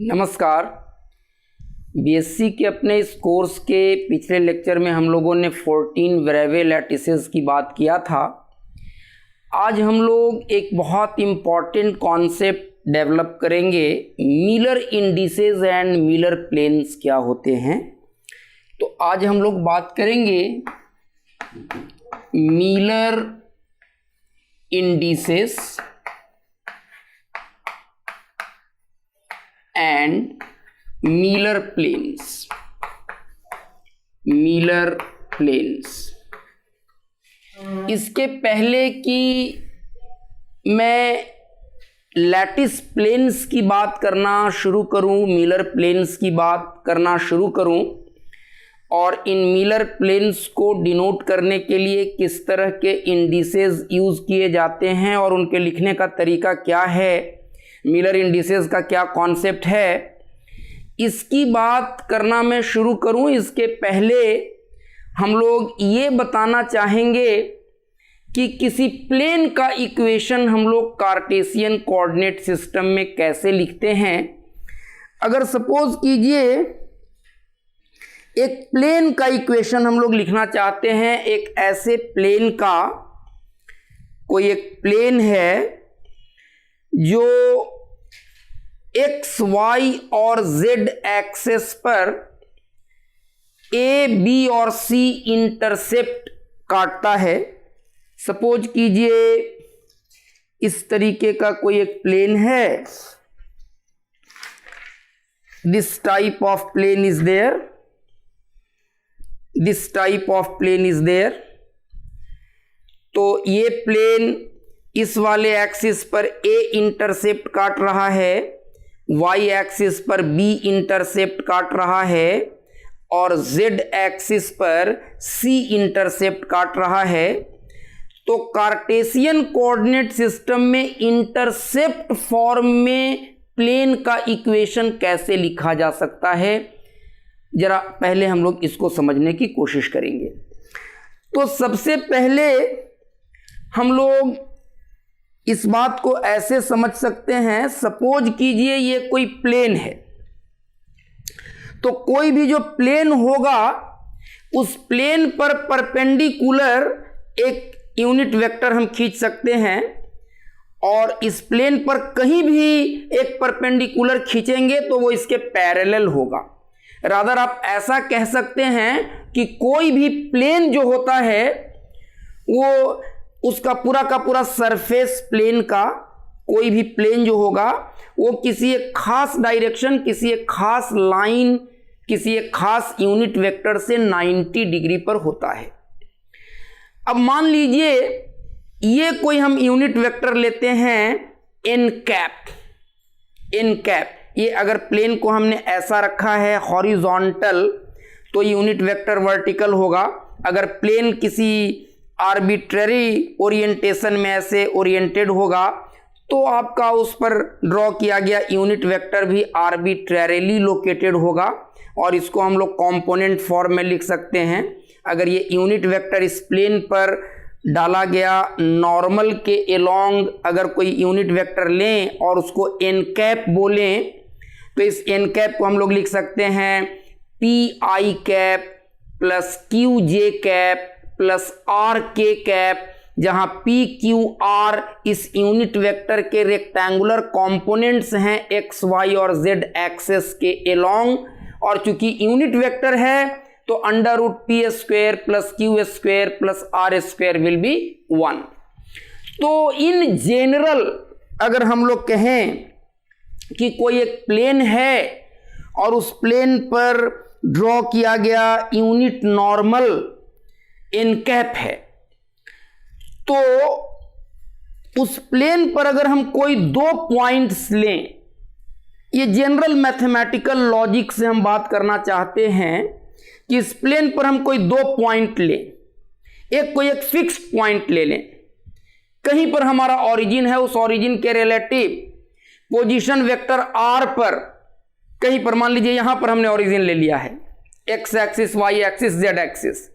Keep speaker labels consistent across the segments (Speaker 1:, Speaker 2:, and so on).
Speaker 1: नमस्कार। बीएससी के अपने इस कोर्स के पिछले लेक्चर में हम लोगों ने 14 वेरिएबल लैटिसेस की बात किया था। आज हम लोग एक बहुत इम्पॉर्टेंट कॉन्सेप्ट डेवलप करेंगे, Miller indices and Miller planes क्या होते हैं। तो आज हम लोग बात करेंगे Miller indices and Miller planes. Miller planes, इसके पहले कि मैं लैटिस प्लेन्स की बात करना शुरू करूं, मिलर प्लेन्स की बात करना शुरू करूं और इन मिलर प्लेन्स को डिनोट करने के लिए किस तरह के इंडिसेस यूज़ किए जाते हैं और उनके लिखने का तरीका क्या है, मिलर इंडिसेस का क्या कॉन्सेप्ट है, इसकी बात करना मैं शुरू करूं, इसके पहले हम लोग ये बताना चाहेंगे कि किसी प्लेन का इक्वेशन हम लोग कार्टेशियन कोऑर्डिनेट सिस्टम में कैसे लिखते हैं। अगर सपोज कीजिए एक प्लेन का इक्वेशन हम लोग लिखना चाहते हैं, एक ऐसे प्लेन का, कोई एक प्लेन है जो एक्स वाई और जेड एक्सेस पर ए बी और सी इंटरसेप्ट काटता है। सपोज कीजिए इस तरीके का कोई एक प्लेन है, this type of plane is there, this type of plane is there. तो ये प्लेन इस वाले एक्सिस पर ए इंटरसेप्ट काट रहा है, वाई एक्सिस पर बी इंटरसेप्ट काट रहा है और जेड एक्सिस पर सी इंटरसेप्ट काट रहा है। तो कार्टेशियन कोऑर्डिनेट सिस्टम में इंटरसेप्ट फॉर्म में प्लेन का इक्वेशन कैसे लिखा जा सकता है, जरा पहले हम लोग इसको समझने की कोशिश करेंगे। तो सबसे पहले हम लोग इस बात को ऐसे समझ सकते हैं, सपोज कीजिए ये कोई प्लेन है, तो कोई भी जो प्लेन होगा उस प्लेन पर परपेंडिकुलर एक यूनिट वेक्टर हम खींच सकते हैं और इस प्लेन पर कहीं भी एक परपेंडिकुलर खींचेंगे तो वो इसके पैरेलल होगा। रादर आप ऐसा कह सकते हैं कि कोई भी प्लेन जो होता है वो उसका पूरा का पूरा सरफेस प्लेन का, कोई भी प्लेन जो होगा वो किसी एक खास डायरेक्शन, किसी एक खास लाइन, किसी एक खास यूनिट वेक्टर से 90 डिग्री पर होता है। अब मान लीजिए ये कोई हम यूनिट वेक्टर लेते हैं एन कैप। एन कैप, ये अगर प्लेन को हमने ऐसा रखा है हॉरिजॉन्टल तो यूनिट वेक्टर वर्टिकल होगा। अगर प्लेन किसी आर्बिट्ररी ओरिएंटेशन में ऐसे ओरिएंटेड होगा तो आपका उस पर ड्रॉ किया गया यूनिट वेक्टर भी आर्बिट्ररीली लोकेटेड होगा और इसको हम लोग कंपोनेंट फॉर्म में लिख सकते हैं। अगर ये यूनिट वेक्टर इस प्लेन पर डाला गया नॉर्मल के एलोंग अगर कोई यूनिट वेक्टर लें और उसको एन कैप बोलें तो इस एन कैप को हम लोग लिख सकते हैं P I cap plus Q J cap plus R K cap, जहां पी क्यू आर इस यूनिट वेक्टर के रेक्टेंगुलर कंपोनेंट्स हैं एक्स वाई और जेड एक्सेस के एलोंग, और चूंकि यूनिट वेक्टर है तो under root P square plus Q square plus R square will be 1। तो इन जनरल अगर हम लोग कहें कि कोई एक प्लेन है और उस प्लेन पर ड्रॉ किया गया यूनिट नॉर्मल एन कैप है, तो उस प्लेन पर अगर हम कोई दो पॉइंट्स लें, ये जनरल मैथमेटिकल लॉजिक से हम बात करना चाहते हैं कि इस प्लेन पर हम कोई दो पॉइंट लें, कोई एक फिक्स्ड पॉइंट ले लें, कहीं पर हमारा ओरिजिन है, उस ओरिजिन के रिलेटिव पोजीशन वेक्टर आर पर कहीं पर, मान लीजिए यहां पर हमने ओरिजिन ले लिया है, X axis Y axis Z axis,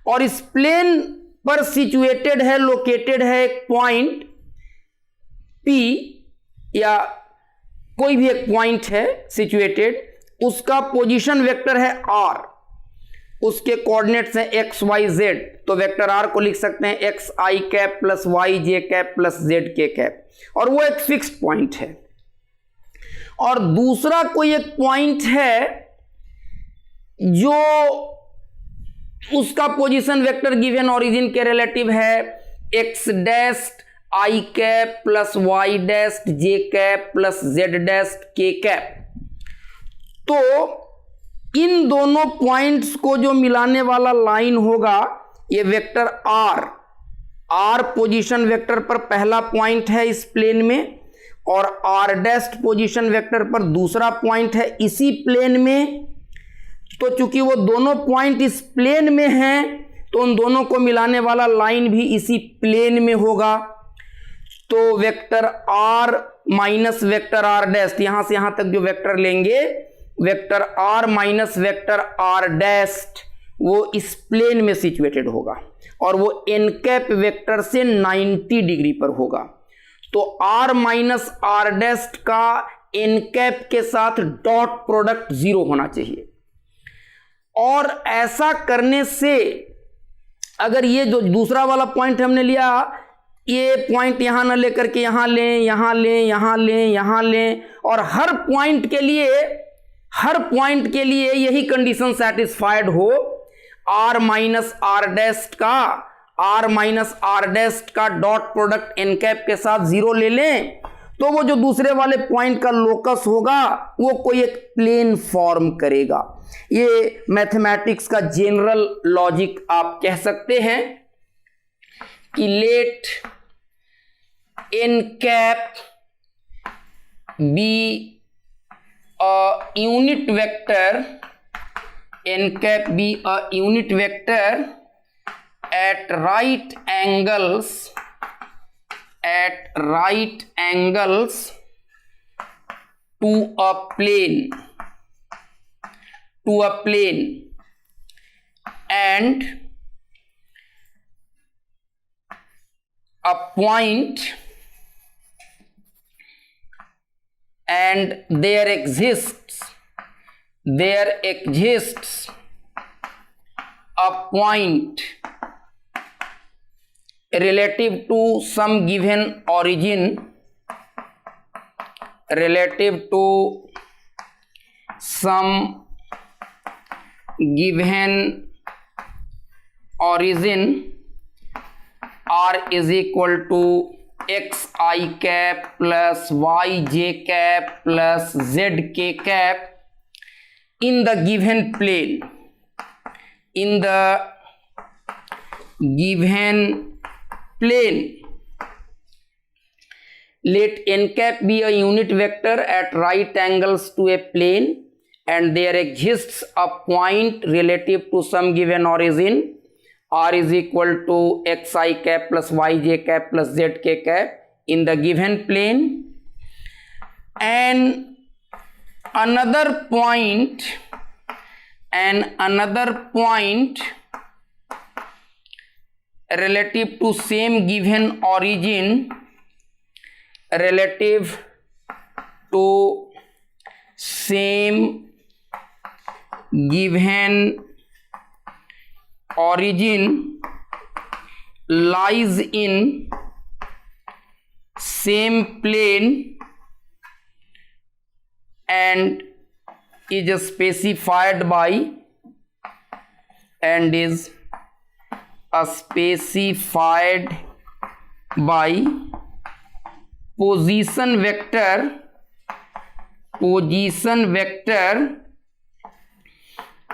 Speaker 1: और इस प्लेन पर सिचुएटेड है, लोकेटेड है एक पॉइंट P या कोई भी एक पॉइंट है सिचुएटेड, उसका पोजीशन वेक्टर है r, उसके कोऑर्डिनेट्स हैं x y z, तो वेक्टर r को लिख सकते हैं x i cap plus y j cap plus z k cap, और वो एक फिक्स्ड पॉइंट है। और दूसरा कोई एक पॉइंट है जो उसका पोजीशन वेक्टर गिवन ओरिजिन के रिलेटिव है x dash i cap plus y dash j cap plus z dash k cap. तो इन दोनों पॉइंट्स को जो मिलाने वाला लाइन होगा ये वेक्टर r पोजीशन वेक्टर पर पहला पॉइंट है इस प्लेन में, और r डैश पोजीशन वेक्टर पर दूसरा पॉइंट है इसी प्लेन में। तो चूंकि वो दोनों पॉइंट इस प्लेन में हैं तो उन दोनों को मिलाने वाला लाइन भी इसी प्लेन में होगा। तो vector r minus vector r dash, यहां से यहां तक जो वेक्टर लेंगे vector r minus vector r dash, वो इस प्लेन में सिचुएटेड होगा और वो n कैप वेक्टर से 90 डिग्री पर होगा। तो r माइनस r डैश का n कैप के साथ डॉट प्रोडक्ट 0 होना चाहिए। और ऐसा करने से अगर ये जो दूसरा वाला पॉइंट हमने लिया, ये पॉइंट यहां ना लेकर के यहां लें, यहां लें, यहां लें, यहां लें, और हर पॉइंट के लिए यही कंडीशन सेटिस्फाइड हो, r माइनस r डैश का डॉट प्रोडक्ट n कैप के साथ 0 ले लें, तो वो जो दूसरे वाले पॉइंट का लोकस होगा वो कोई एक प्लेन फॉर्म करेगा। ये मैथमेटिक्स का जनरल लॉजिक आप कह सकते हैं कि let n cap be a unit vector, n cap be a unit vector at right angles to a plane and a point, and there exists a point relative to some given origin, r is equal to x I cap plus y j cap plus z k cap in the given plane, let n cap be a unit vector at right angles to a plane and there exists a point relative to some given origin, r is equal to x I cap plus y j cap plus z k cap in the given plane, and another point relative to same given origin, lies in same plane and is specified by position vector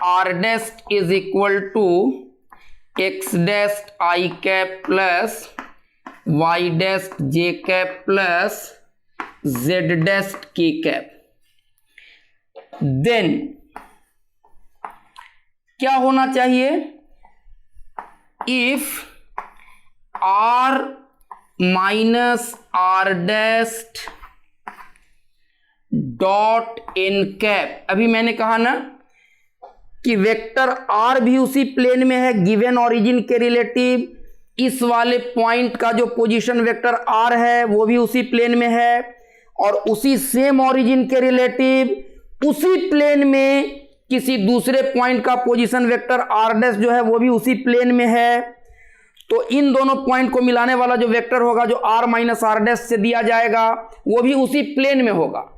Speaker 1: r dash is equal to x dash I cap plus y dash j cap plus z dash k cap। Then क्या होना चाहिए? If r minus r dash dot n cap, अभी मैंने कहा ना कि vector r भी उसी प्लेन में है गिवन ओरिजिन के रिलेटिव, इस वाले पॉइंट का जो पोजीशन वेक्टर r है वो भी उसी प्लेन में है, और उसी सेम ओरिजिन के रिलेटिव उसी प्लेन में किसी दूसरे पॉइंट का पोजीशन वेक्टर आर डैश जो है वो भी उसी प्लेन में है, तो इन दोनों पॉइंट को मिलाने वाला जो वेक्टर होगा जो आर माइनस आर डैश से दिया जाएगा वो भी उसी प्लेन में होगा।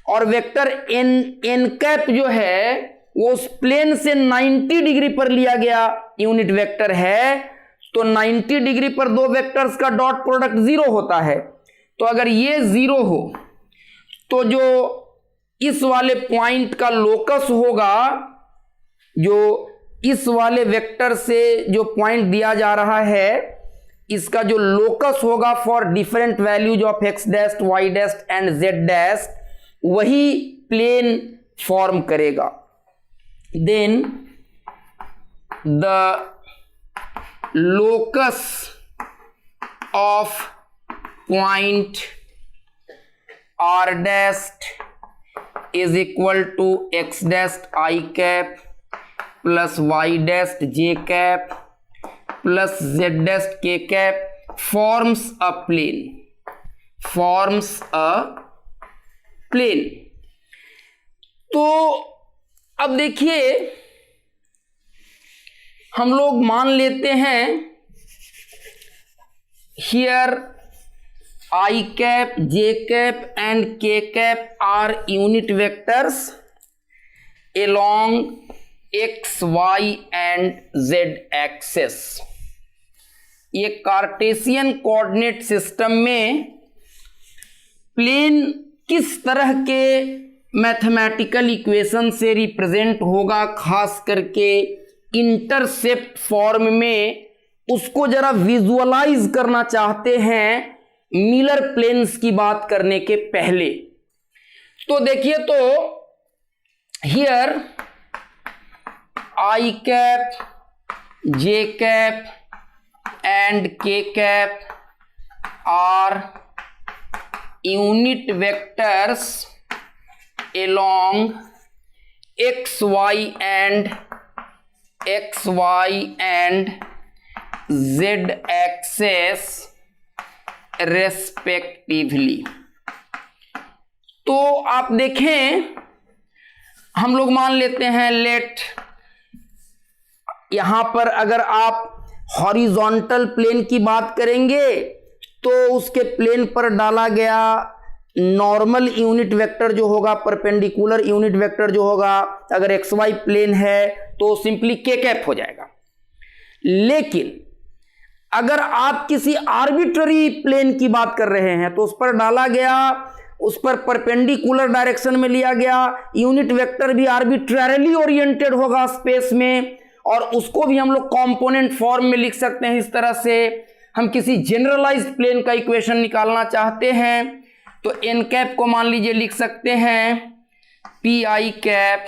Speaker 1: और वेक्टर एन कैप जो है वो उस प्लेन से 90 डिग्री पर लिया गया यूनिट वेक्टर है, तो 90 डिग्री पर दो वेक्टर्स का डॉट प्रोडक्ट 0 होता है। तो अगर ये 0 हो तो जो इस वाले पॉइंट का लोकस होगा, जो इस वाले वेक्टर से जो पॉइंट दिया जा रहा है इसका जो लोकस होगा for different values of X dash Y dash and Z dash वही प्लेन फॉर्म करेगा। Then the locus of point r dash is equal to x dash I cap plus y dash j cap plus z dash k cap forms a plane, forms a plane। तो अब देखिए हम लोग मान लेते हैं here i cap j cap and k cap are unit vectors along x y and Z axes. ये Cartesian coordinate system में प्लेन किस तरह के मैथमेटिकल इक्वेशन से रिप्रेजेंट होगा, खास करके इंटरसेप्ट फॉर्म में, उसको जरा विजुअलाइज करना चाहते हैं मिलर प्लेन्स की बात करने के पहले। तो देखिए, तो here i cap j cap and k cap are unit vectors along xy and z axis respectively। तो आप देखें, हम लोग मान लेते हैं लेट यहां पर अगर आप हॉरिजॉन्टल प्लेन की बात करेंगे तो उसके प्लेन पर डाला गया नॉर्मल यूनिट वेक्टर जो होगा, परपेंडिकुलर यूनिट वेक्टर जो होगा, अगर एक्स वाई प्लेन है तो सिंपली के कैप हो जाएगा। लेकिन अगर आप किसी आर्बिट्ररी प्लेन की बात कर रहे हैं तो उस पर डाला गया, उस पर परपेंडिकुलर डायरेक्शन में लिया गया यूनिट वेक्टर भी आर्बिट्ररीली ओरिएंटेड होगा स्पेस में, और उसको भी हम लोग कंपोनेंट फॉर्म में लिख सकते हैं। इस तरह से हम किसी जनरलाइज्ड प्लेन का इक्वेशन निकालना चाहते हैं तो एन कैप को मान लीजिए लिख सकते हैं P I cap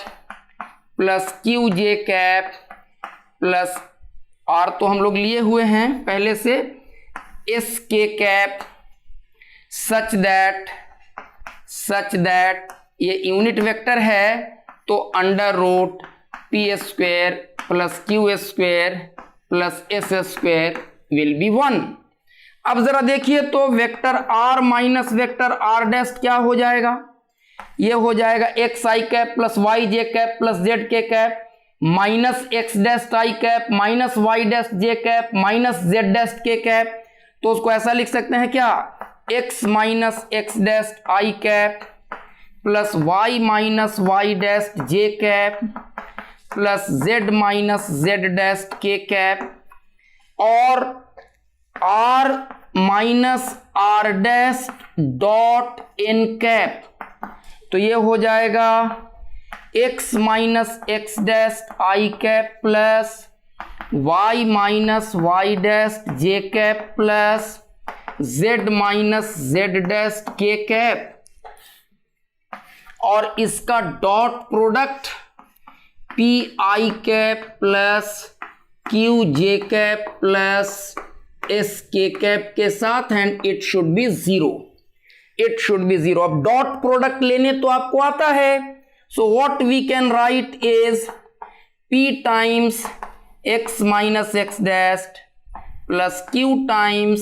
Speaker 1: plus Q J cap plus R तो हम लोग लिए हुए हैं पहले से, S K cap such that ये यूनिट वेक्टर है तो under root P square plus Q square plus S square will be 1। अब जरा देखिए तो vector R minus vector R dash क्या हो जाएगा, ये हो जाएगा X I cap plus Y J cap plus Z K cap minus X dash I cap minus Y dash J cap minus Z dash K cap. तो उसको ऐसा लिख सकते हैं क्या, X minus X dash I cap plus Y minus Y dash J cap plus Z minus Z dash K cap और R minus R dash dot N cap. तो ये हो जाएगा X minus X dash I cap plus Y minus Y dash J cap plus Z minus Z dash K cap, और इसका dot product P I cap plus Q J cap plus S K cap के साथ, and it should be 0, it should be 0। अब dot product लेने तो आपको आता है, so what we can write is p times x minus X dash plus q times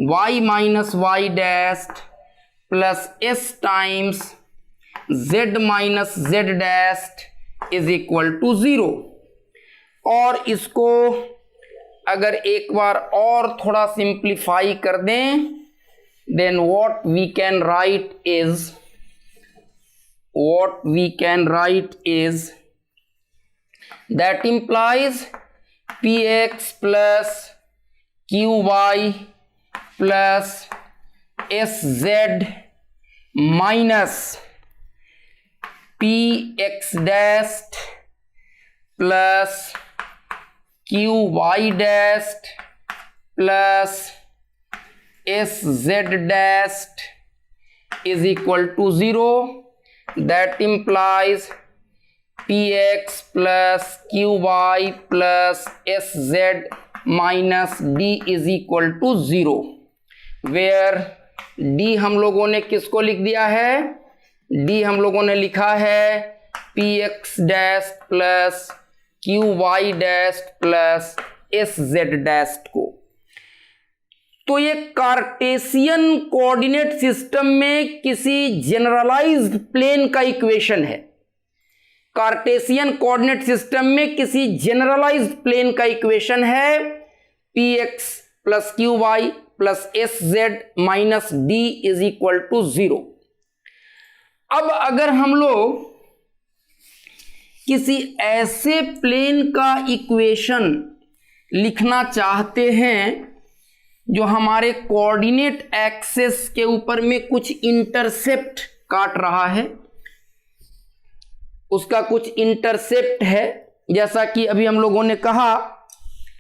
Speaker 1: y minus y dash plus S times z minus z dash is equal to 0। और इसको अगर एक बार और थोड़ा सिंप्लीफाई कर दें, then what we can write is that implies px plus qy plus sz minus px dash plus qy dash plus sz dash is equal to 0. That implies px plus qy plus sz minus d is equal to 0, where d हम लोगों ने किसको लिख दिया है? d हम लोगों ने लिखा है px dash plus qy dash plus sz dash को। तो ये कार्टेशियन कोऑर्डिनेट सिस्टम में किसी जनरलाइज्ड प्लेन का इक्वेशन है। कार्टेशियन कोऑर्डिनेट सिस्टम में किसी जनरलाइज्ड प्लेन का इक्वेशन है px plus qy plus sz minus d is equal to 0। अब अगर हम लोग किसी ऐसे प्लेन का इक्वेशन लिखना चाहते हैं जो हमारे कोऑर्डिनेट एक्सिस के ऊपर में कुछ इंटरसेप्ट काट रहा है, उसका कुछ इंटरसेप्ट है, जैसा कि अभी हम लोगों ने कहा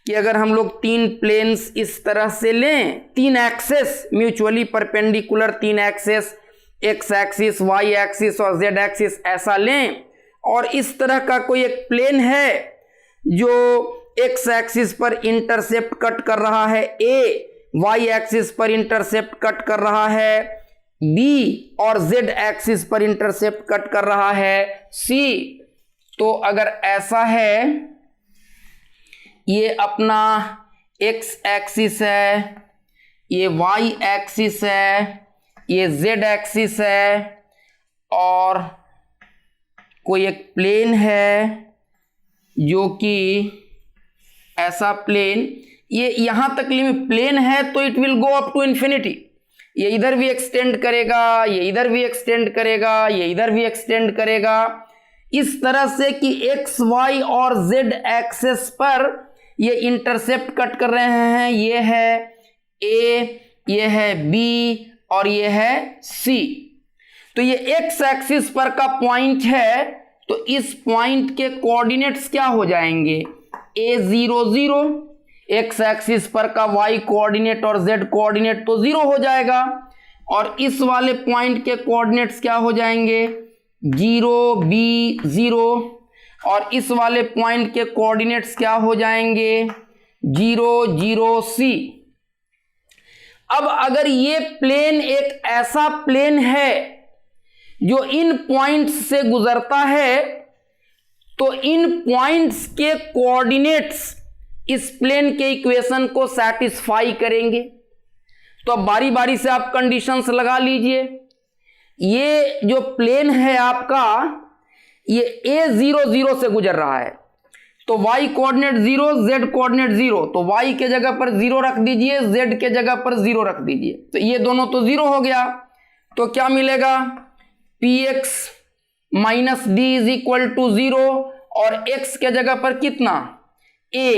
Speaker 1: कि अगर हम लोग तीन प्लेन्स इस तरह से लें, तीन एक्सिस म्यूचुअली परपेंडिकुलर, तीन axis X axis, Y axis और जेड एक्सिस ऐसा लें, और इस तरह का कोई एक प्लेन है जो एक्स एक्सिस पर इंटरसेप्ट कट कर रहा है ए, वाई एक्सिस पर इंटरसेप्ट कट कर रहा है बी, और जेड एक्सिस पर इंटरसेप्ट कट कर रहा है सी। तो अगर ऐसा है, ये अपना एक्स एक्सिस है, ये वाई एक्सिस है, ये जेड एक्सिस है, और कोई एक प्लेन है जो कि ऐसा प्लेन, ये यहां तक लिमिट प्लेन है तो it will go up to infinity. ये इधर भी एक्सटेंड करेगा, ये इधर भी एक्सटेंड करेगा, ये इधर भी एक्सटेंड करेगा, इस तरह से कि एक्स वाई और जेड एक्सिस पर ये इंटरसेप्ट कट कर रहे हैं। ये है ए, ये है बी और ये है सी। तो ये एक्स एक्सिस पर का पॉइंट है, तो इस पॉइंट के कोऑर्डिनेट्स क्या हो जाएंगे? a0 0, एक्स एक्सिस पर का y कोऑर्डिनेट और z कोऑर्डिनेट तो 0 हो जाएगा, और इस वाले पॉइंट के कोऑर्डिनेट्स क्या हो जाएंगे? 0 b 0, और इस वाले पॉइंट के कोऑर्डिनेट्स क्या हो जाएंगे? 0 0 c। अब अगर ये प्लेन एक ऐसा प्लेन है जो इन पॉइंट्स से गुजरता है, तो इन पॉइंट्स के कोऑर्डिनेट्स इस प्लेन के इक्वेशन को सैटिस्फाई करेंगे। तो अब बारी बारी से आप कंडीशंस लगा लीजिए। ये जो प्लेन है आपका, ये a0 0 से गुजर रहा है, तो y कोऑर्डिनेट 0, z कोऑर्डिनेट 0, तो y के जगह पर 0 रख दीजिए, z के जगह पर 0 रख दीजिए, तो ये दोनों तो 0 हो गया। तो क्या मिलेगा? px minus D is equal to 0, और x के जगह पर कितना? a,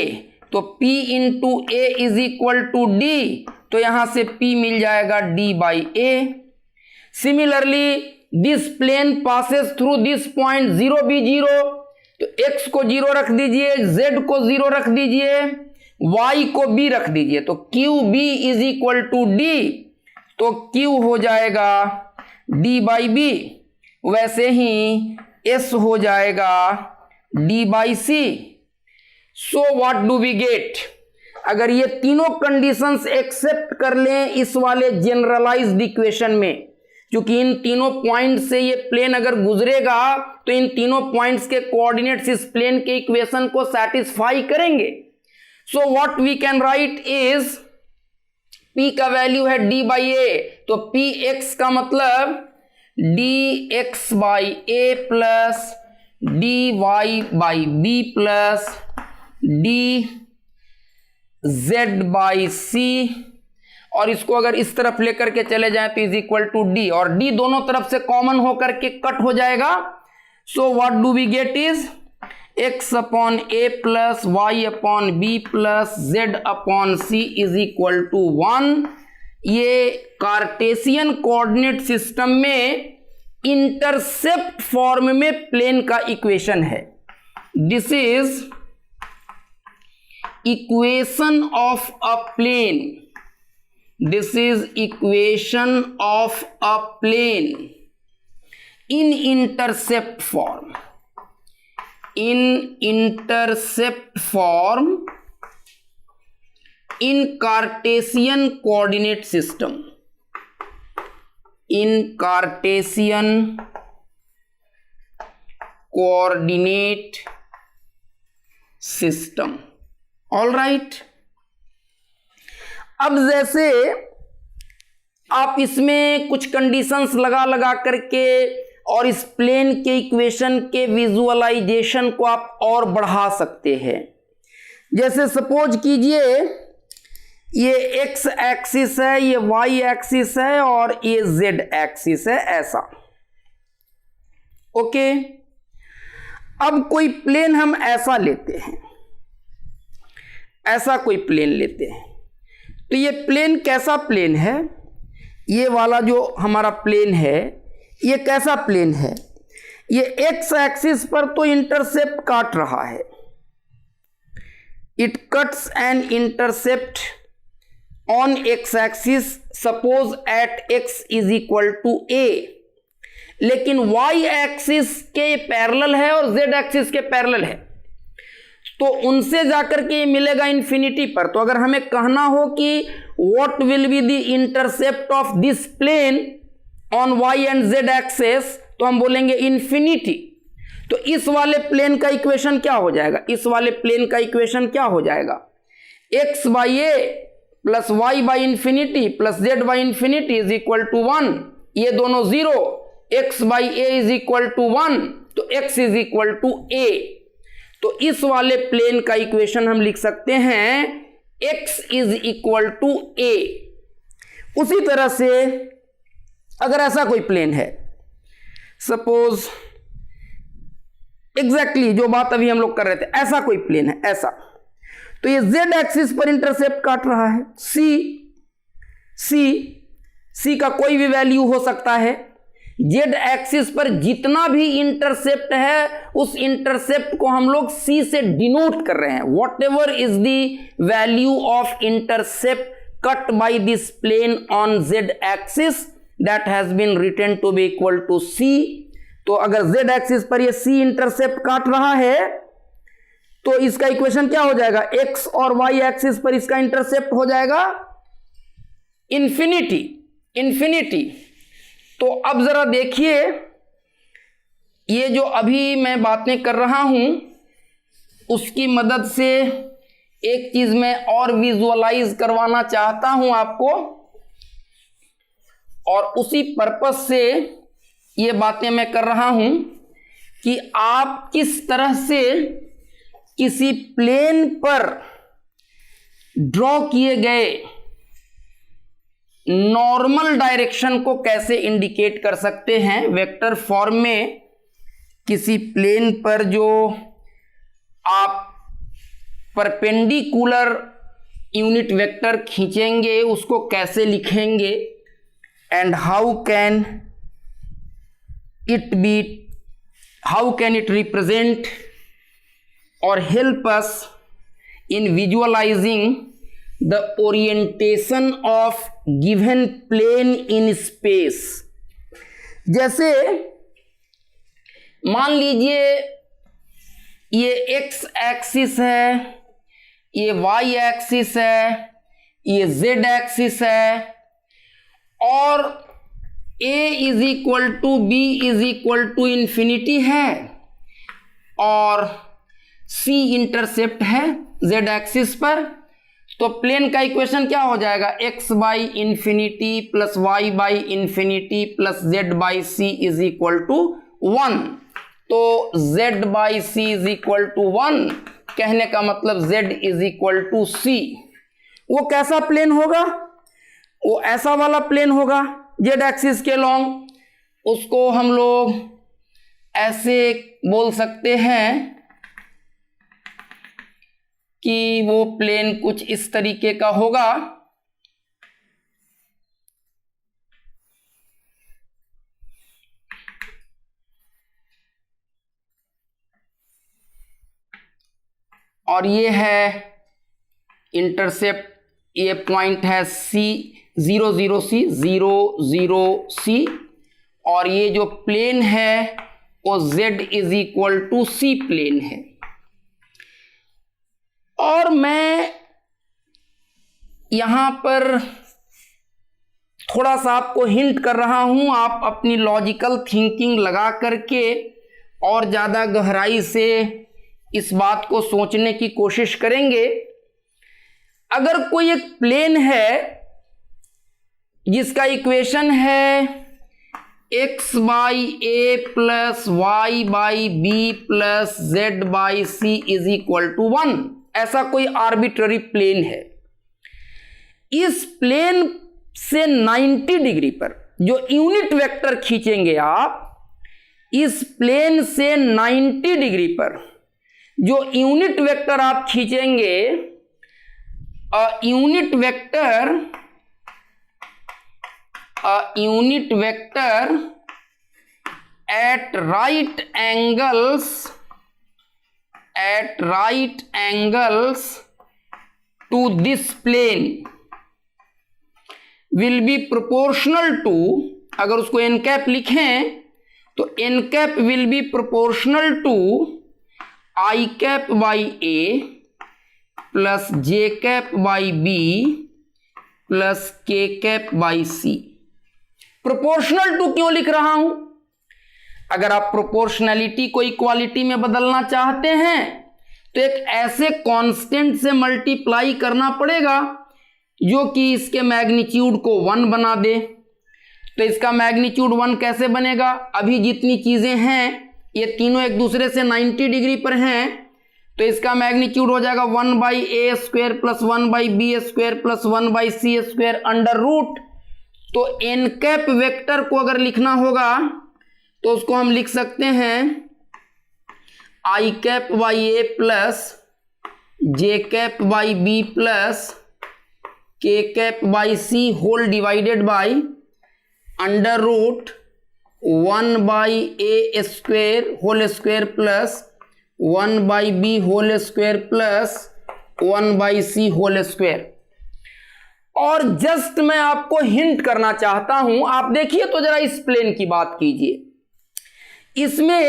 Speaker 1: तो p into A is equal to D, तो यहां से p मिल जाएगा d by a। Similarly this plane passes through this point 0 b 0, तो x को 0 रख दीजिए, z को 0 रख दीजिए, y को b रख दीजिए, तो Q B is equal to D, तो q हो जाएगा d बाई बी। वैसे ही s हो जाएगा d by C. So what do we get? अगर ये तीनों कंडीशंस एक्सेप्ट कर लें इस वाले जनरलाइज्ड इक्वेशन में, क्योंकि इन तीनों पॉइंट से ये प्लेन अगर गुजरेगा तो इन तीनों पॉइंट्स के कोऑर्डिनेट्स इस प्लेन के इक्वेशन को सैटिस्फाई करेंगे। So what we can write is, p का वैल्यू है d बाई ए, तो पी एक्स का मतलब d x by a plus d y by b plus d z by c, और इसको अगर इस तरफ लेकर के चले जाएं तो इज इक्वल टू डी, और डी दोनों तरफ से कॉमन होकर के कट हो जाएगा। So what do we get is x upon A plus Y upon B plus Z upon C is equal to 1। ये कार्टेशियन कोऑर्डिनेट सिस्टम में इंटरसेप्ट फॉर्म में प्लेन का इक्वेशन है। This is equation of a plane, this is equation of a plane in intercept form, in intercept form in Cartesian coordinate system, in Cartesian coordinate system। all right, अब जैसे आप इसमें कुछ conditions लगा करके और इस प्लेन के इक्वेशन के विजुअलाइजेशन को आप और बढ़ा सकते हैं। जैसे सपोज कीजिए ये एक्स एक्सिस है, ये वाई एक्सिस है और ये जेड एक्सिस है, ऐसा। ओके, अब कोई प्लेन हम ऐसा लेते हैं, ऐसा कोई प्लेन लेते हैं, तो ये प्लेन कैसा प्लेन है? ये वाला जो हमारा प्लेन है ये कैसा प्लेन है? ये एक्स एक्सिस पर तो इंटरसेप्ट काट रहा है, it cuts an intercept on x axis suppose at x is equal to a, लेकिन वाई एक्सिस के पैरेलल है और जेड एक्सिस के पैरेलल है, तो उनसे जाकर के ये मिलेगा इन्फिनिटी पर। तो अगर हमें कहना हो कि what will be the intercept of this plane on Y and Z axes, तो हम बोलेंगे इन्फिनिटी। तो इस वाले प्लेन का इक्वेशन क्या हो जाएगा? इस वाले प्लेन का इक्वेशन क्या हो जाएगा? X by a plus y by infinity plus z by infinity is equal to 1, ये दोनों 0, x by a is equal to 1, तो x is equal to a. तो इस वाले प्लेन का इक्वेशन हम लिख सकते हैं एक्स इज इक्वल टू ए। उसी तरह से अगर ऐसा कोई प्लेन है, सपोज एग्जैक्टली जो बात अभी हम लोग कर रहे थे, ऐसा कोई प्लेन है ऐसा, तो ये जेड एक्सिस पर इंटरसेप्ट काट रहा है सी का कोई भी वैल्यू हो सकता है। जेड एक्सिस पर जितना भी इंटरसेप्ट है उस इंटरसेप्ट को हम लोग सी से डिनोट कर रहे हैं। Whatever is the value of intercept cut by this plane on z axis that has been written to be equal to c। तो अगर z एक्सिस पर ये c इंटरसेप्ट काट रहा है तो इसका इक्वेशन क्या हो जाएगा? x और y एक्सिस पर इसका इंटरसेप्ट हो जाएगा इंफिनिटी। तो अब जरा देखिए, ये जो अभी मैं बातें कर रहा हूं उसकी मदद से एक चीज मैं और विजुअलाइज करवाना चाहता हूं आपको, और उसी पर्पस से ये बातें मैं कर रहा हूं कि आप किस तरह से किसी प्लेन पर ड्रॉ किए गए नॉर्मल डायरेक्शन को कैसे इंडिकेट कर सकते हैं वेक्टर फॉर्म में। किसी प्लेन पर जो आप परपेंडिकुलर यूनिट वेक्टर खींचेंगे उसको कैसे लिखेंगे, and how can it represent or help us in visualizing the orientation of given plane in space। जैसे मान लीजिए ये x एक्सिस है, ये y एक्सिस है, ये z एक्सिस है, और a is equal to b is equal to infinity है और c इंटरसेप्ट है z एक्सिस पर। तो प्लेन का इक्वेशन क्या हो जाएगा, x by infinity plus y by infinity plus z by c is equal to 1। तो z by c is equal to 1 कहने का मतलब z is equal to c. वो कैसा प्लेन होगा, वो ऐसा वाला प्लेन होगा z एक्सिस के लॉन्ग, उसको हम लोग ऐसे बोल सकते हैं कि वो प्लेन कुछ इस तरीके का होगा। और ये है इंटरसेप्ट, ये पॉइंट है सी 0 0 सी 0 0 सी, और ये जो प्लेन है वो z is equal to c plane है। और मैं यहां पर थोड़ा सा आपको हिंट कर रहा हूं, आप अपनी लॉजिकल थिंकिंग लगा करके और ज़्यादा गहराई से इस बात को सोचने की कोशिश करेंगे। अगर कोई एक प्लेन है जिसका इक्वेशन है x by a plus y by b plus z by c is equal to 1, ऐसा कोई आर्बिट्ररी प्लेन है। इस प्लेन से 90 डिग्री पर जो यूनिट वेक्टर खींचेंगे आप, इस प्लेन से 90 डिग्री पर जो यूनिट वेक्टर आप खींचेंगे, unit vector at right angles to this plane will be proportional to, अगर उसको एन कैप लिखें तो n cap will be proportional to i cap by a plus j cap by b plus k cap by c. Proportional to क्यों लिख रहा हूं, अगर आप प्रोपोर्शनैलिटी को इक्वालिटी में बदलना चाहते हैं तो एक ऐसे कांस्टेंट से मल्टीप्लाई करना पड़ेगा जो कि इसके मैग्नीट्यूड को 1 बना दे। तो इसका मैग्नीट्यूड 1 कैसे बनेगा, अभी जितनी चीजें हैं ये तीनों एक दूसरे से 90 डिग्री पर हैं, तो इसका मैग्नीट्यूड हो जाएगा 1 by a square plus 1 by b square plus 1 by c square under root. तो एन कैप वेक्टर को अगर लिखना होगा तो उसको हम लिख सकते हैं i cap by a plus j cap by b plus k cap by c whole divided by under root 1 by a square whole square plus 1 by b whole square plus 1 by c whole square. और just मैं आपको hint करना चाहता हूं, आप देखिए तो जरा इस प्लेन की बात कीजिए, इसमें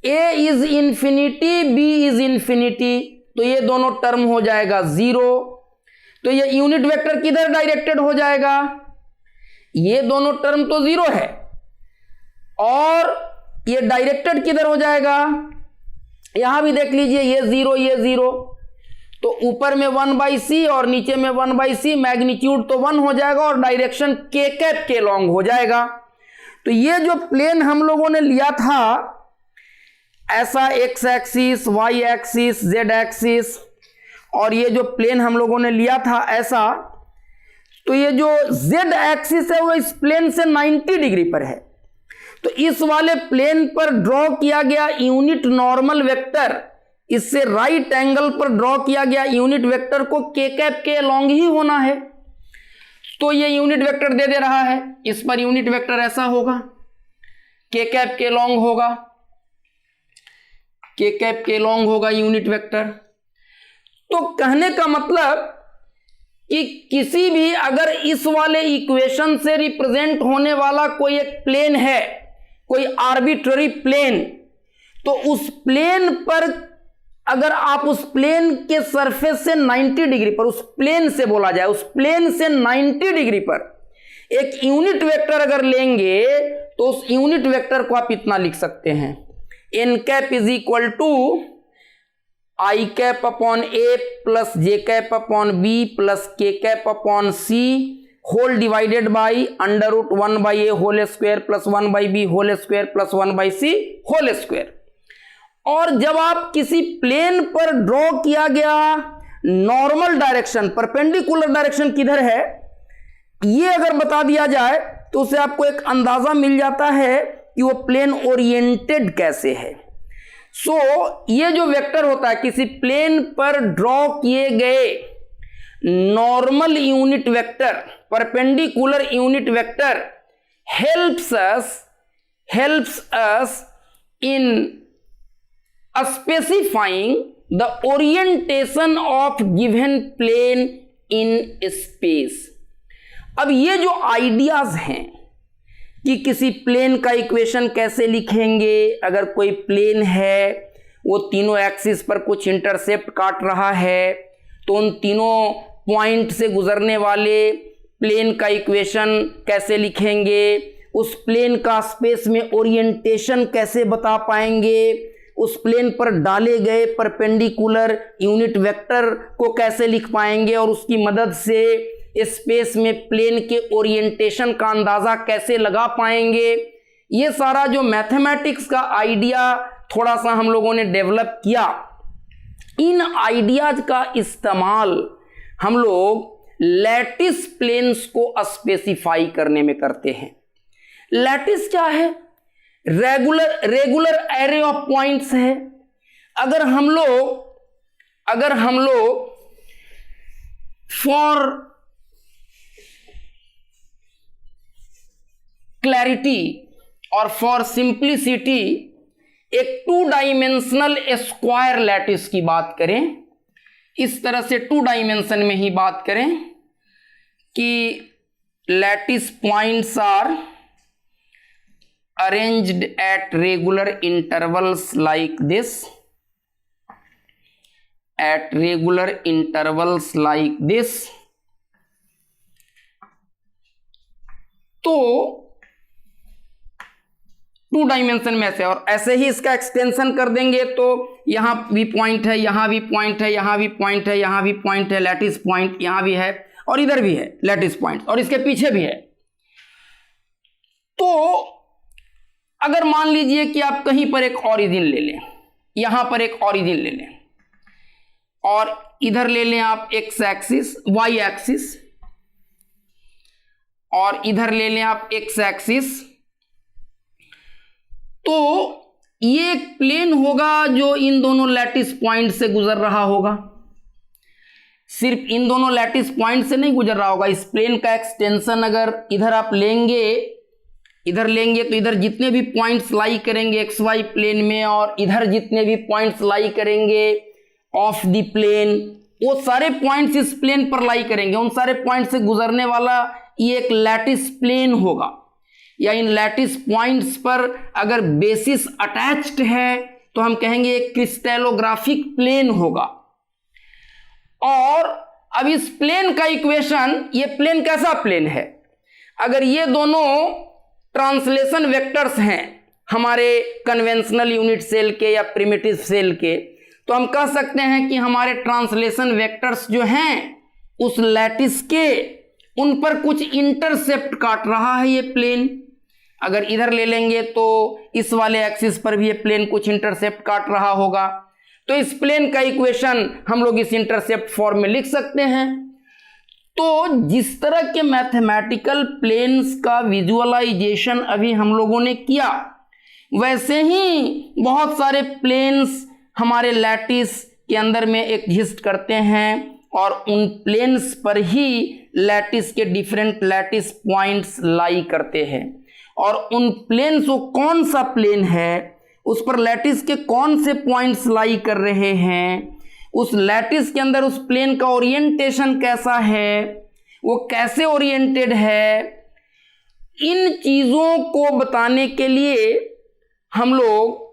Speaker 1: a is infinity b is infinity, तो ये दोनों टर्म हो जाएगा 0। तो ये यूनिट वेक्टर किधर डायरेक्टेड हो जाएगा, ये दोनों टर्म तो 0 है, और ये डायरेक्टेड किधर हो जाएगा, यहां भी देख लीजिए ये 0 ये 0, तो ऊपर में 1 बाई सी और नीचे में 1 बाई सी, मैग्नीट्यूड तो 1 हो जाएगा और डायरेक्शन के कैप के लॉन्ग हो जाएगा। तो ये जो प्लेन हम लोगों ने लिया था ऐसा x axis y axis z axis, और ये जो प्लेन हम लोगों ने लिया था ऐसा, तो ये जो z एक्सिस है वो इस प्लेन से 90 डिग्री पर है। तो इस वाले प्लेन पर ड्रॉ किया गया यूनिट नॉर्मल वेक्टर, इससे राइट एंगल पर ड्रॉ किया गया यूनिट वेक्टर को के कैप के लॉन्ग ही होना है। तो ये यूनिट वेक्टर दे रहा है, इस पर यूनिट वेक्टर ऐसा होगा, के कैप के लॉन्ग होगा, के कैप के लॉन्ग होगा यूनिट वेक्टर। तो कहने का मतलब कि किसी भी अगर इस वाले इक्वेशन से रिप्रेजेंट होने वाला कोई एक प्लेन है, कोई आर्बिट्ररी प्लेन, तो उस प्लेन पर अगर आप उस प्लेन के सरफेस से 90 डिग्री पर, उस प्लेन से बोला जाए, उस प्लेन से 90 डिग्री पर एक यूनिट वेक्टर अगर लेंगे तो उस यूनिट वेक्टर को आप इतना लिख सकते हैं, n cap is equal to i cap upon A plus j cap upon B plus k cap upon c whole divided by under root 1/a whole square plus 1/b whole square plus 1/c whole square. और जब आप किसी plane पर draw किया गया normal direction, perpendicular direction किधर है, ये अगर बता दिया जाए तो उससे आपको एक अंदाजा मिल जाता है कि वो प्लेन ओरिएंटेड कैसे है। ये जो वेक्टर होता है किसी प्लेन पर ड्रॉ किए गए normal unit vector, perpendicular unit vector helps us in specifying the orientation of given plane in space। अब ये जो आइडियाज हैं कि किसी प्लेन का इक्वेशन कैसे लिखेंगे, अगर कोई प्लेन है वो तीनों एक्सिस पर कुछ इंटरसेप्ट काट रहा है तो उन तीनों पॉइंट से गुजरने वाले प्लेन का इक्वेशन कैसे लिखेंगे, उस प्लेन का स्पेस में ओरिएंटेशन कैसे बता पाएंगे, उस प्लेन पर डाले गए परपेंडिकुलर यूनिट वेक्टर को कैसे लिख पाएंगे और उसकी मदद से स्पेस में प्लेन के ओरिएंटेशन का अंदाजा कैसे लगा पाएंगे। ये सारा जो मैथमेटिक्स का आइडिया थोड़ा सा हम लोगों ने डेवलप किया, इन आइडियाज का इस्तेमाल हम लोग लैटिस प्लेन्स को स्पेसिफाई करने में करते हैं। लैटिस क्या है? रेगुलर एरे ऑफ पॉइंट्स है। अगर हम लोग फॉर क्लैरिटी और फॉर सिंप्लिसिटी एक 2 डाइमेंशनल स्क्वायर लैटिस की बात करें, इस तरह से 2 डायमेंशन में ही बात करें कि lattice points are arranged at regular intervals like this, at regular intervals like this। तो 2 डायमेंशन में से, और ऐसे ही इसका एक्सटेंशन कर देंगे तो यहां भी पॉइंट है, यहां भी पॉइंट है, यहां भी पॉइंट है, यहां भी पॉइंट है, लैटिस पॉइंट यहां भी है और इधर भी है लैटिस पॉइंट और इसके पीछे भी है। तो अगर मान लीजिए कि आप कहीं पर एक ऑरिजिन ले लें, यहां पर एक ऑरिजिन ले लें और इधर ले लें आप एक्स एक्सिस, वाई एक्सिस, और इधर ले लें आप एक्स एक्सिस, तो ये एक प्लेन होगा जो इन दोनों लैटिस पॉइंट से गुजर रहा होगा। सिर्फ इन दोनों लैटिस पॉइंट से नहीं गुजर रहा होगा, इस प्लेन का एक्सटेंशन अगर इधर आप लेंगे, इधर लेंगे तो इधर जितने भी पॉइंट्स लाई करेंगे एक्स वाई प्लेन में और इधर जितने भी पॉइंट्स लाई करेंगे ऑफ द प्लेन, वो सारे पॉइंट्स इस प्लेन पर लाई करेंगे। उन सारे पॉइंट से गुजरने वाला ये एक लैटिस प्लेन होगा, या इन लैटिस पॉइंट्स पर अगर बेसिस अटैच्ड है तो हम कहेंगे एक क्रिस्टलोग्राफिक प्लेन होगा। और अब इस प्लेन का इक्वेशन, ये प्लेन कैसा प्लेन है? अगर ये दोनों ट्रांसलेशन वेक्टर्स हैं हमारे कन्वेंशनल यूनिट सेल के या प्रिमिटिव सेल के, तो हम कह सकते हैं कि हमारे ट्रांसलेशन वेक्टर्स जो हैं उस लैटिस के, उन पर कुछ इंटरसेप्ट काट रहा है ये प्लेन। अगर इधर ले लेंगे तो इस वाले एक्सिस पर भी ये प्लेन कुछ इंटरसेप्ट काट रहा होगा, तो इस प्लेन का इक्वेशन हम लोग इस इंटरसेप्ट फॉर्म में लिख सकते हैं। तो जिस तरह के मैथमेटिकल प्लेन्स का विजुअलाइजेशन अभी हम लोगों ने किया, वैसे ही बहुत सारे प्लेन्स हमारे लैटिस के अंदर में एग्जिस्ट करते हैं और उन प्लेन्स पर ही लैटिस के डिफरेंट लैटिस पॉइंट्स लाई करते हैं। और उन प्लेन्स को कौन सा प्लेन है, उस पर लैटिस के कौन से पॉइंट्स लाई कर रहे हैं, उस लैटिस के अंदर उस प्लेन का ओरिएंटेशन कैसा है, वो कैसे ओरिएंटेड है, इन चीज़ों को बताने के लिए हम लोग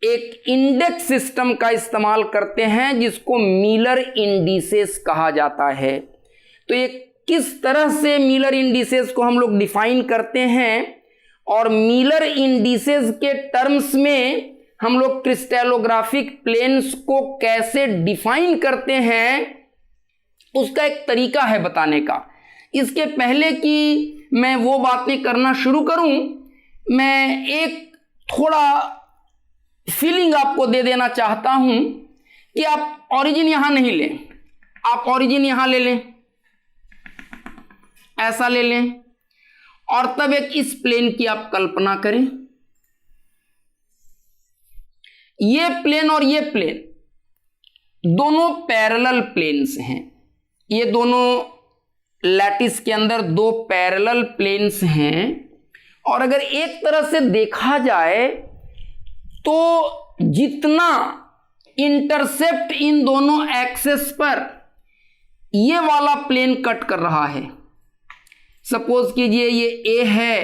Speaker 1: एक इंडेक्स सिस्टम का इस्तेमाल करते हैं जिसको मिलर इंडिसेस कहा जाता है। तो ये किस तरह से मिलर इंडिसेस को हम लोग डिफाइन करते हैं और मिलर इंडिसेस के टर्म्स में हम लोग क्रिस्टलोग्राफिक प्लेन्स को कैसे डिफाइन करते हैं उसका एक तरीका है बताने का। इसके पहले कि मैं वो बातें करना शुरू करूं, मैं एक थोड़ा फीलिंग आपको दे देना चाहता हूं कि आप ओरिजिन यहां नहीं लें, आप ओरिजिन यहां ले लें, ऐसा ले लें, और तब एक इस प्लेन की आप कल्पना करें। ये प्लेन और ये प्लेन दोनों पैरेलल प्लेन्स हैं, ये दोनों लैटिस के अंदर दो पैरेलल प्लेन्स हैं। और अगर एक तरह से देखा जाए तो जितना इंटरसेप्ट इन दोनों एक्सेस पर ये वाला प्लेन कट कर रहा है, सपोज कीजिए ये ए है,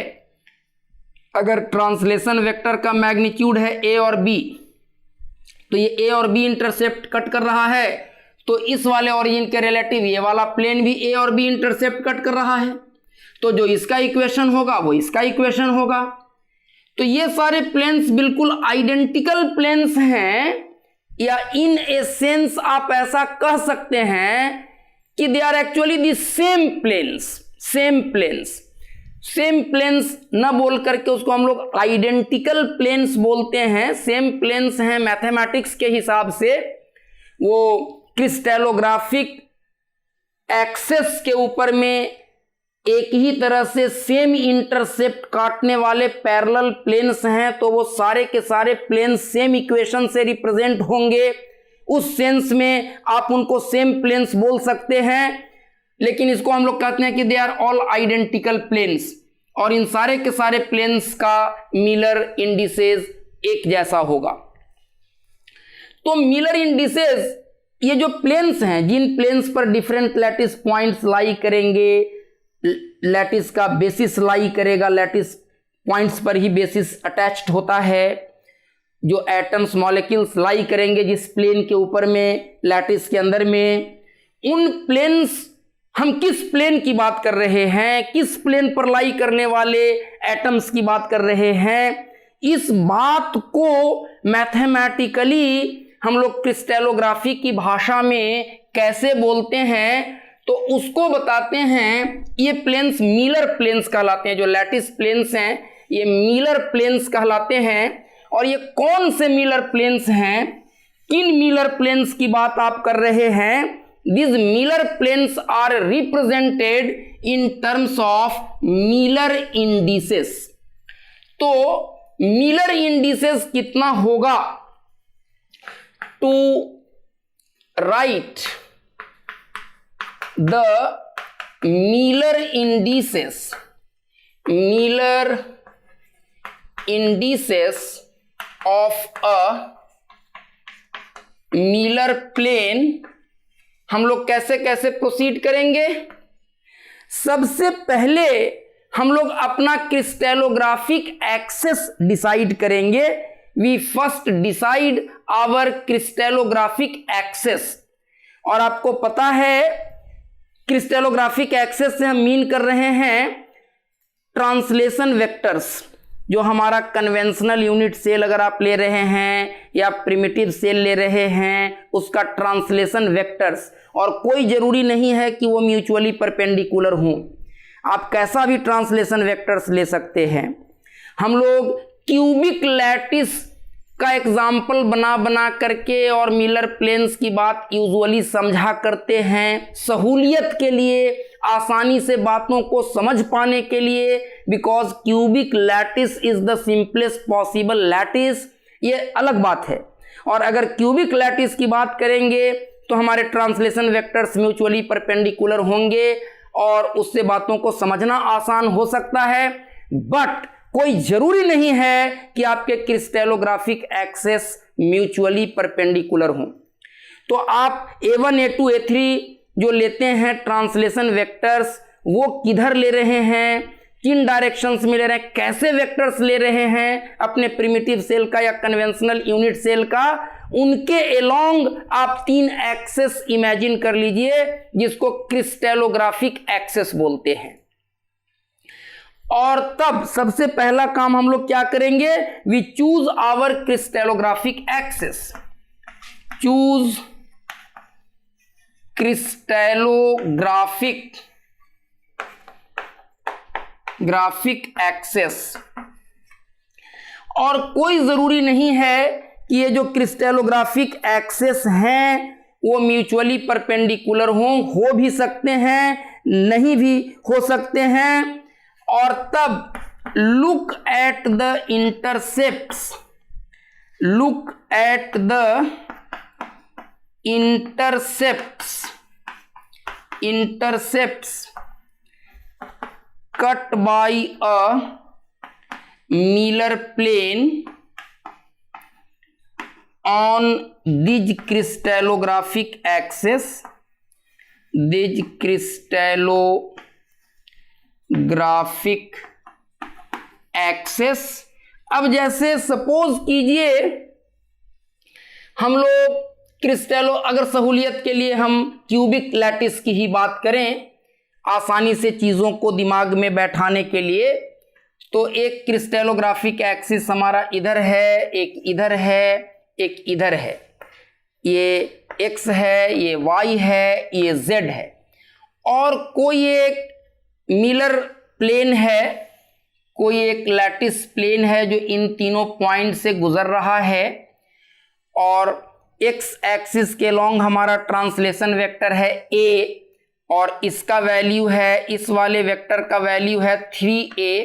Speaker 1: अगर ट्रांसलेशन वेक्टर का मैग्नीट्यूड है ए और बी, तो ये ए और बी इंटरसेप्ट कट कर रहा है, तो इस वाले ओरिजिन के रिलेटिव ये वाला प्लेन भी ए और बी इंटरसेप्ट कट कर रहा है, तो जो इसका इक्वेशन होगा वो इसका इक्वेशन होगा। तो ये सारे प्लेन्स बिल्कुल आइडेंटिकल प्लेन्स हैं, या इन ए सेंस आप ऐसा कह सकते हैं कि they are actually the same planes. Same planes, same planes न बोल करके उसको हम लोग आइडेंटिकल प्लेन्स बोलते हैं। सेम प्लेन्स हैं मैथमेटिक्स के हिसाब से, वो क्रिस्टलोग्राफिक एक्सेस के ऊपर में एक ही तरह से सेम इंटरसेप्ट काटने वाले पैरेलल प्लेन्स हैं, तो वो सारे के सारे प्लेन्स सेम इक्वेशन से रिप्रेजेंट होंगे। उस सेंस में आप उनको सेम प्लेन्स बोल सकते हैं, लेकिन इसको हम लोग कहते हैं कि they are all identical planes, और इन सारे के सारे प्लेन्स का मिलर इंडिसेस एक जैसा होगा। तो मिलर इंडिसेस, ये जो प्लेन्स हैं, जिन प्लेन्स पर डिफरेंट लैटिस पॉइंट्स लाई करेंगे, लैटिस का बेसिस लाई करेगा, लैटिस पॉइंट्स पर ही बेसिस अटैच्ड होता है, जो एटम्स मॉलिक्यूल्स लाई करेंगे जिस प्लेन के ऊपर में, लैटिस के अंदर में, उन प्लेन्स, हम किस प्लेन की बात कर रहे हैं, किस प्लेन पर लाई करने वाले एटम्स की बात कर रहे हैं, इस बात को मैथमेटिकली हम लोग क्रिस्टलोग्राफी की भाषा में कैसे बोलते हैं, तो उसको बताते हैं। ये प्लेन्स मिलर प्लेन्स कहलाते हैं, जो लैटिस प्लेन्स हैं ये मिलर प्लेन्स कहलाते हैं। और ये कौन से मिलर प्लेन्स हैं, किन मिलर प्लेन्स की बात आप कर रहे हैं? These Miller planes are represented in terms of Miller indices। तो Miller indices कितना होगा? To write the Miller indices, Miller indices of a Miller plane हम लोग कैसे कैसे प्रोसीड करेंगे? सबसे पहले हम लोग अपना क्रिस्टलोग्राफिक एक्सेस डिसाइड करेंगे। We first decide our crystallographic axes. और आपको पता है क्रिस्टलोग्राफिक एक्सेस से हम मीन कर रहे हैं ट्रांसलेशन वेक्टर्स। जो हमारा कन्वेंशनल यूनिट सेल अगर आप ले रहे हैं या प्रिमिटिव सेल ले रहे हैं, उसका ट्रांसलेशन वेक्टर्स, और कोई ज़रूरी नहीं है कि वो म्यूचुअली परपेंडिकुलर हों, आप कैसा भी ट्रांसलेशन वेक्टर्स ले सकते हैं। हम लोग क्यूबिक लैटिस का एग्जाम्पल बना करके और मिलर प्लेन्स की बात यूजुअली समझा करते हैं सहूलियत के लिए, आसानी से बातों को समझ पाने के लिए, because cubic lattice is the simplest possible lattice. ये अलग बात है। और अगर क्यूबिक लैटिस की बात करेंगे तो हमारे ट्रांसलेशन वेक्टर्स म्यूचुअली परपेंडिकुलर होंगे और उससे बातों को समझना आसान हो सकता है। बट कोई जरूरी नहीं है कि आपके क्रिस्टलोग्राफिक एक्सेस म्यूचुअली परपेंडिकुलर हों। तो आप A1 A2 A3 जो लेते हैं ट्रांसलेशन वेक्टर्स, वो किधर ले रहे हैं, किन डायरेक्शंस में ले रहे हैं, कैसे वेक्टर्स ले रहे हैं अपने प्रिमिटिव सेल का या कन्वेंशनल यूनिट सेल का, उनके एलोंग आप 3 एक्सेस इमेजिन कर लीजिए जिसको क्रिस्टलोग्राफिक एक्सेस बोलते हैं। और तब सबसे पहला काम हम लोग क्या करेंगे, we choose our crystallographic axis, choose crystallographic axes. और कोई जरूरी नहीं है कि ये जो क्रिस्टलोग्राफिक एक्सेस हैं वो म्यूचुअली परपेंडिकुलर हो भी सकते हैं, नहीं भी हो सकते हैं। और तब look at the intercepts, look at the intercepts cut by a Miller plane on these crystallographic axes, these crystallographic axes। अब जैसे सपोज कीजिए हम लोग क्रिस्टलो, अगर सहूलियत के लिए हम क्यूबिक लैटिस की ही बात करें आसानी से चीज़ों को दिमाग में बैठाने के लिए, तो एक क्रिस्टलोग्राफिक एक्सिस हमारा इधर है, एक इधर है, एक इधर है, ये x है, ये y है, ये z है, और कोई एक मिलर प्लेन है, कोई एक लैटिस प्लेन है जो इन तीनों पॉइंट से गुजर रहा है। और x एक्सिस के लॉन्ग हमारा ट्रांसलेशन वेक्टर है a, और इसका वैल्यू है, इस वाले वेक्टर का वैल्यू है 3a,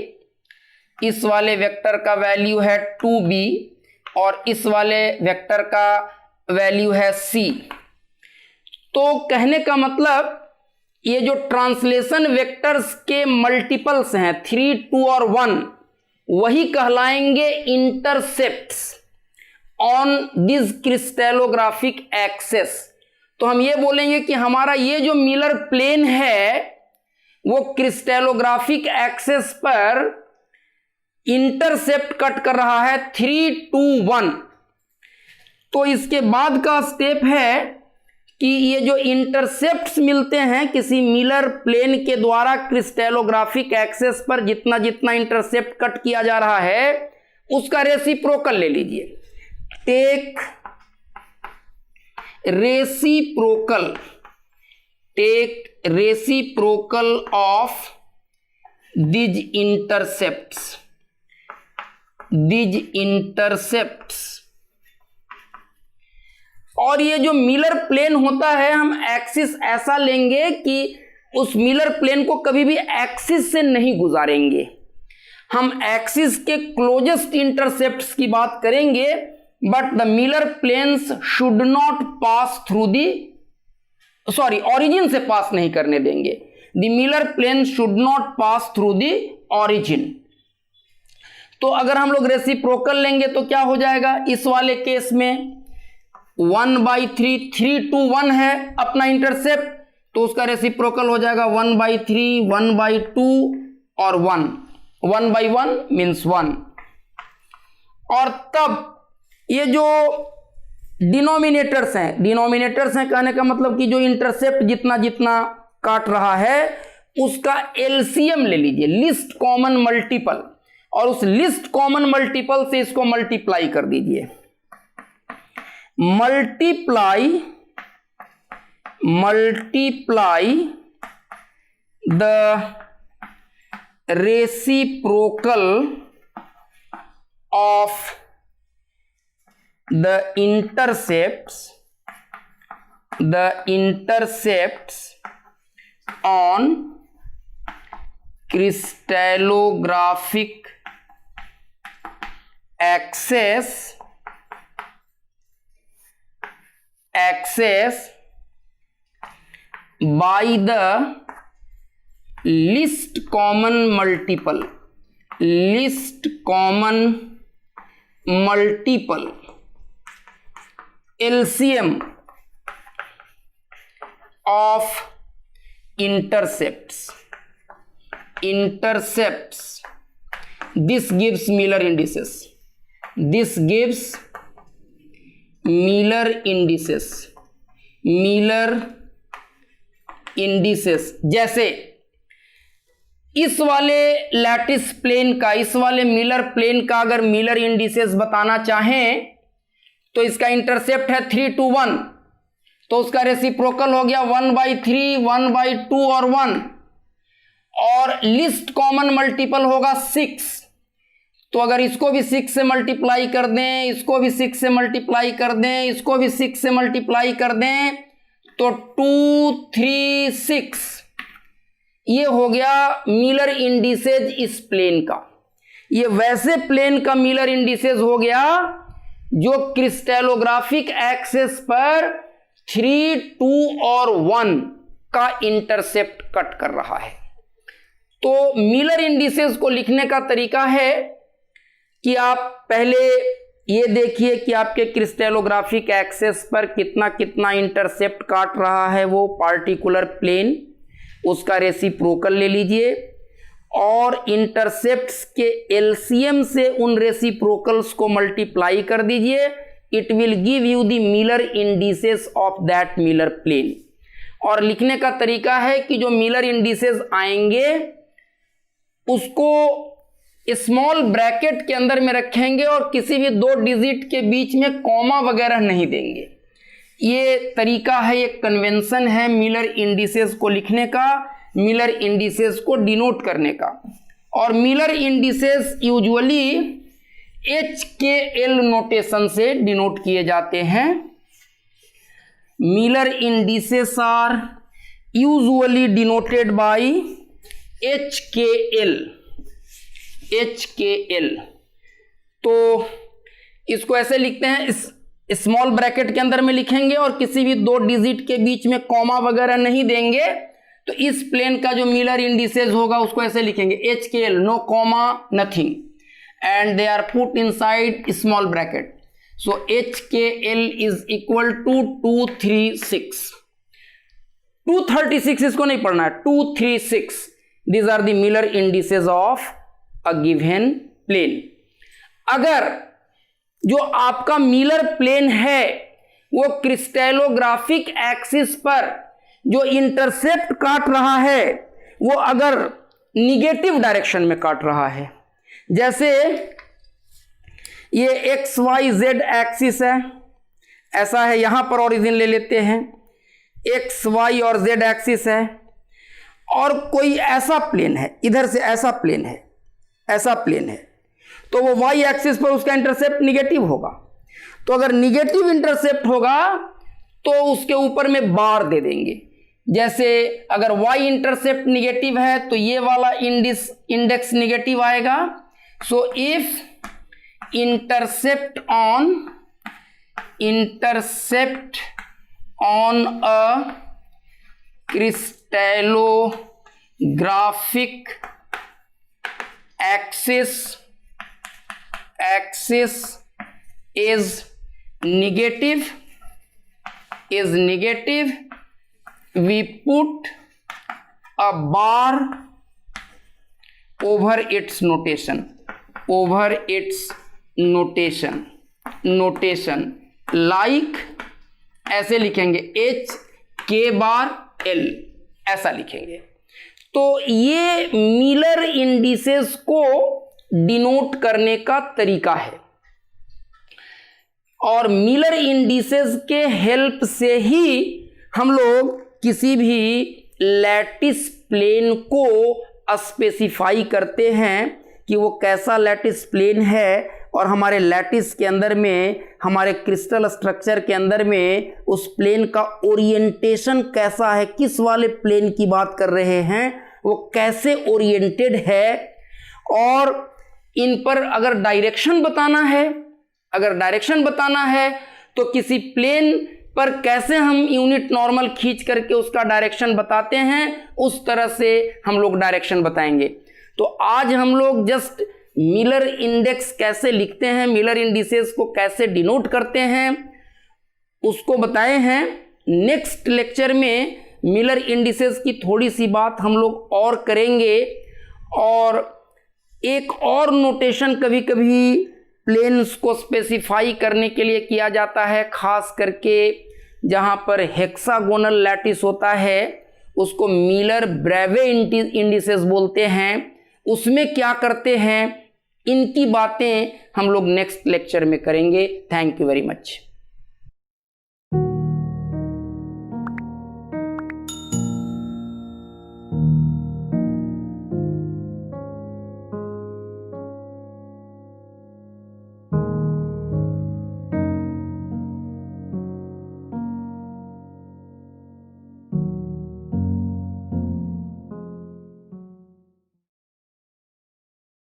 Speaker 1: इस वाले वेक्टर का वैल्यू है 2b, और इस वाले वेक्टर का वैल्यू है c। तो कहने का मतलब ये जो ट्रांसलेशन वेक्टर्स के मल्टीपल्स हैं 3, 2 और 1, वही कहलाएंगे intercepts on this crystallographic axes. तो हम ये बोलेंगे कि हमारा ये जो मिलर प्लेन है वो क्रिस्टलोग्राफिक एक्सेस पर इंटरसेप्ट कट कर रहा है 3, 2, 1। तो इसके बाद का स्टेप है कि ये जो इंटरसेप्ट्स मिलते हैं किसी मिलर प्लेन के द्वारा क्रिस्टलोग्राफिक एक्सेस पर, जितना जितना इंटरसेप्ट कट किया जा रहा है उसका रेसिप्रोकल ले लीजिए। Take reciprocal of these intercepts। और ये जो मिलर प्लेन होता है हम एक्सिस ऐसा लेंगे कि उस मिलर प्लेन को कभी भी एक्सिस से नहीं गुजारेंगे। हम एक्सिस के क्लोजेस्ट इंटरसेप्ट्स की बात करेंगे, but the Miller planes should not pass through origin से पास नहीं करने देंगे। The Miller plane should not pass through the origin. तो अगर हम लोग रेसिप्रोकल लेंगे तो क्या हो जाएगा, इस वाले केस में 1/3, 3, 2, 1 है अपना इंटरसेप्ट, तो उसका रेसिप्रोकल हो जाएगा 1/3, 1/2 और 1, 1/1 मीन्स 1। और तब ये जो डिनोमिनेटर्स हैं कहने का मतलब कि जो इंटरसेप्ट जितना जितना काट रहा है उसका एलसीएम ले लीजिए, लिस्ट कॉमन मल्टीपल, और उस लिस्ट कॉमन मल्टीपल से इसको मल्टीप्लाई कर दीजिए। Multiply the reciprocal of the intercepts on crystallographic axis by the least common multiple LCM of intercepts। This gives Miller indices। जैसे इस वाले लैटिस प्लेन का, इस वाले मिलर प्लेन का अगर मिलर इंडिसेस बताना चाहें तो इसका इंटरसेप्ट है 3 to 1, तो उसका रेसिप्रोकल हो गया 1/3, 1/2 और 1, और लिस्ट कॉमन मल्टीपल होगा 6। तो अगर इसको भी 6 से मल्टीप्लाई कर दें, इसको भी 6 से मल्टीप्लाई कर दें, इसको भी 6 से मल्टीप्लाई कर दें, तो 2, 3, 6 ये हो गया मिलर इंडिसेज इस प्लेन का। ये वैसे प्लेन का मिलर इंडिसेज हो गया जो क्रिस्टलोग्राफिक एक्सिस पर 3, 2 और 1 का इंटरसेप्ट कट कर रहा है। तो मिलर इंडिसेज को लिखने का तरीका है कि आप पहले ये देखिए कि आपके क्रिस्टलोग्राफिक एक्सिस पर कितना कितना इंटरसेप्ट काट रहा है वो पार्टिकुलर प्लेन, उसका रेसिप्रोकल ले लीजिए और इंटरसेप्ट्स के एलसीएम से उन रेसिप्रोकल्स को मल्टीप्लाई कर दीजिए। It will give you the Miller indices of that Miller plane. और लिखने का तरीका है कि जो मिलर इंडिसेस आएंगे उसको स्मॉल ब्रैकेट के अंदर में रखेंगे और किसी भी 2 डिजिट के बीच में कॉमा वगैरह नहीं देंगे। ये तरीका है, ये कन्वेंशन है मिलर इंडिसेस को लिखने का, मिलर इंडिसेस को डिनोट करने का। और Miller indices usually HKL notation से डिनोट किए जाते हैं। Miller indices are usually denoted by HKL। तो इसको ऐसे लिखते हैं, इस स्मॉल ब्रैकेट के अंदर में लिखेंगे और किसी भी 2 डिजिट के बीच में कॉमा वगैरह नहीं देंगे। तो इस प्लेन का जो मिलर इंडिसेस होगा उसको ऐसे लिखेंगे HKL, no comma nothing, and they are put inside small bracket. So HKL is equal to 236। 236 इसको नहीं पढ़ना है, 236 these are the Miller indices of a given plane. अगर जो आपका मिलर प्लेन है वो क्रिस्टलोग्राफिक एक्सिस पर जो इंटरसेप्ट काट रहा है वो अगर निगेटिव डायरेक्शन में काट रहा है, जैसे ये XYZ एक्सिस है, ऐसा है, यहां पर ओरिजिन ले लेते हैं, XY और Z एक्सिस है, और कोई ऐसा प्लेन है, इधर से ऐसा प्लेन है, ऐसा प्लेन है, तो वो Y एक्सिस पर उसका इंटरसेप्ट निगेटिव होगा। तो अगर निगेटिव इंटरसेप्ट होगा तो उसके ऊपर में बार दे देंगे। जैसे अगर Y इंटरसेप्ट निगेटिव है तो ये वाला इंडेक्स निगेटिव आएगा। So if intercept on a crystallographic axis is negative, we put a bar over its notation like ऐसे लिखेंगे HK⁻L, ऐसा लिखेंगे। तो ये मिलर इंडिसेस को डिनोट करने का तरीका है और मिलर इंडिसेस के हेल्प से ही हम लोग किसी भी लैटिस प्लेन को स्पेसिफाई करते हैं कि वो कैसा लैटिस प्लेन है और हमारे लैटिस के अंदर में, हमारे क्रिस्टल स्ट्रक्चर के अंदर में उस प्लेन का ओरिएंटेशन कैसा है, किस वाले प्लेन की बात कर रहे हैं, वो कैसे ओरिएंटेड है। और इन पर अगर डायरेक्शन बताना है तो किसी प्लेन पर कैसे हम यूनिट नॉर्मल खींच करके उसका डायरेक्शन बताते हैं, उस तरह से हम लोग डायरेक्शन बताएंगे। तो आज हम लोग जस्ट मिलर इंडेक्स कैसे लिखते हैं, मिलर इंडिसेस को कैसे डिनोट करते हैं, उसको बताए हैं। नेक्स्ट लेक्चर में मिलर इंडिसेस की थोड़ी सी बात हम लोग और करेंगे और एक और नोटेशन कभी कभी प्लेन्स को स्पेसिफाई करने के लिए किया जाता है, खास करके जहाँ पर हेक्सागोनल लैटिस होता है उसको मिलर ब्रेवे इंडिसेस बोलते हैं। उसमें क्या करते हैं, इनकी बातें हम लोग नेक्स्ट लेक्चर में करेंगे। Thank you very much.